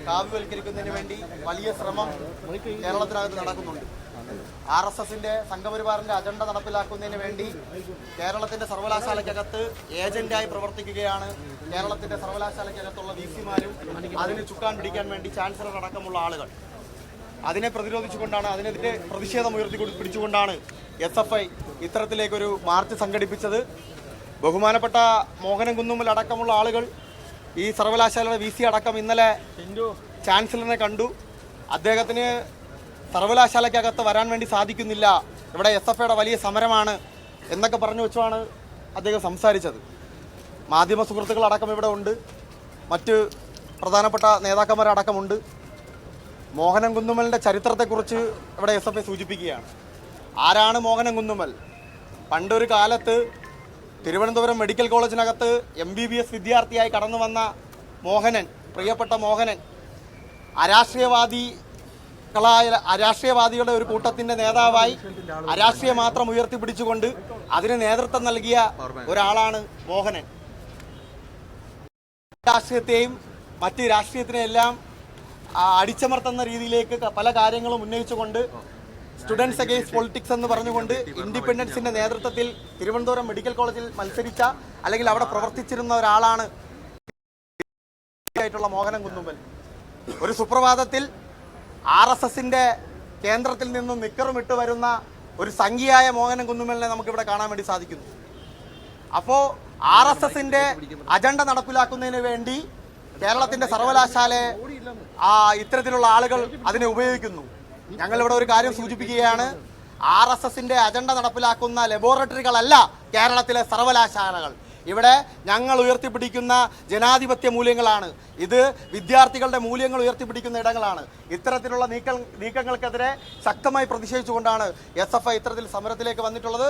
കാവ്യവൽക്കരിക്കുന്നതിന് വേണ്ടി വലിയ ശ്രമം കേരളത്തിനകത്ത് നടക്കുന്നുണ്ട്. RSSന്റെ സംഘപരിവാറിന്റെ അജണ്ട നടപ്പിലാക്കുന്നതിന് വേണ്ടി കേരളത്തിന്റെ സർവകലാശാലയ്ക്കകത്ത് ഏജന്റായി പ്രവർത്തിക്കുകയാണ് കേരളത്തിന്റെ സർവകലാശാലയ്ക്കകത്തുള്ള VC-മാരും അതിന് ചുക്കാൻ പിടിക്കാൻ വേണ്ടി ചാൻസലർ അടക്കമുള്ള ആളുകൾ. അതിനെ പ്രതിരോധിച്ചുകൊണ്ടാണ്, അതിനെതിരെ പ്രതിഷേധം പിടിച്ചുകൊണ്ടാണ് SFI ഇത്തരത്തിലേക്കൊരു മാർച്ച് സംഘടിപ്പിച്ചത്. ബഹുമാനപ്പെട്ട മോഹനൻ കുന്നുമ്മൽ അടക്കമുള്ള ആളുകൾ, ഈ സർവകലാശാലയുടെ VC അടക്കം ഇന്നലെ ചാൻസലറിനെ കണ്ടു. അദ്ദേഹത്തിന് സർവകലാശാലയ്ക്കകത്ത് വരാൻ വേണ്ടി സാധിക്കുന്നില്ല, ഇവിടെ SFIയുടെ വലിയ സമരമാണ് എന്നൊക്കെ പറഞ്ഞു വെച്ചാണ് അദ്ദേഹം സംസാരിച്ചത്. മാധ്യമ സുഹൃത്തുക്കളടക്കം ഇവിടെ ഉണ്ട്, മറ്റ് പ്രധാനപ്പെട്ട നേതാക്കന്മാരടക്കമുണ്ട്. മോഹനൻ കുന്നുമ്മലിൻ്റെ ചരിത്രത്തെക്കുറിച്ച് ഇവിടെ SFI സൂചിപ്പിക്കുകയാണ്. ആരാണ് മോഹനൻ കുന്നുമ്മൽ? പണ്ടൊരു കാലത്ത് തിരുവനന്തപുരം മെഡിക്കൽ കോളേജിനകത്ത് MBBS വിദ്യാർത്ഥിയായി കടന്നു വന്ന മോഹനൻ, പ്രിയപ്പെട്ട മോഹനൻ, അരാഷ്ട്രീയവാദികളുടെ ഒരു കൂട്ടത്തിൻ്റെ നേതാവായി അരാഷ്ട്രീയം മാത്രം ഉയർത്തിപ്പിടിച്ചുകൊണ്ട് അതിന് നേതൃത്വം നൽകിയ ഒരാളാണ് മോഹനൻ. രാഷ്ട്രീയത്തെയും മറ്റ് രാഷ്ട്രീയത്തിനെയെല്ലാം അടിച്ചമർത്തുന്ന രീതിയിലേക്ക് പല കാര്യങ്ങളും ഉന്നയിച്ചുകൊണ്ട് സ്റ്റുഡൻസ് അഗെയിൻസ്റ്റ് പൊളിറ്റിക്സ് എന്ന് പറഞ്ഞുകൊണ്ട് ഇൻഡിപെൻഡൻസിന്റെ നേതൃത്വത്തിൽ തിരുവനന്തപുരം മെഡിക്കൽ കോളേജിൽ മത്സരിച്ച അല്ലെങ്കിൽ അവിടെ പ്രവർത്തിച്ചിരുന്ന ഒരാളാണ് ആയിട്ടുള്ള മോഹനൻ കുന്നുമ്മൽ. ഒരു സുപ്രഭാതത്തിൽ RSSന്റെ കേന്ദ്രത്തിൽ നിന്നും നിക്കറുമിട്ട് വരുന്ന ഒരു സംഖ്യയായ മോഹനൻ കുന്നുമ്മലിനെ നമുക്കിവിടെ കാണാൻ വേണ്ടി സാധിക്കുന്നു. അപ്പോൾ RSSന്റെ അജണ്ട നടപ്പിലാക്കുന്നതിന് വേണ്ടി കേരളത്തിന്റെ സർവകലാശാലയെ ഇത്തരത്തിലുള്ള ആളുകൾ അതിനെ ഉപയോഗിക്കുന്നു. ഞങ്ങളിവിടെ ഒരു കാര്യം സൂചിപ്പിക്കുകയാണ്, RSSന്റെ അജണ്ട നടപ്പിലാക്കുന്ന ലബോറട്ടറികളല്ല കേരളത്തിലെ സർവകലാശാലകൾ. ഇവിടെ ഞങ്ങൾ ഉയർത്തിപ്പിടിക്കുന്ന ജനാധിപത്യ മൂല്യങ്ങളാണ്, ഇത് വിദ്യാർത്ഥികളുടെ മൂല്യങ്ങൾ ഉയർത്തിപ്പിടിക്കുന്ന ഇടങ്ങളാണ്. ഇത്തരത്തിലുള്ള നീക്കങ്ങൾക്കെതിരെ ശക്തമായി പ്രതിഷേധിച്ചുകൊണ്ടാണ് SFI ഇത്തരത്തിൽ സമരത്തിലേക്ക് വന്നിട്ടുള്ളത്.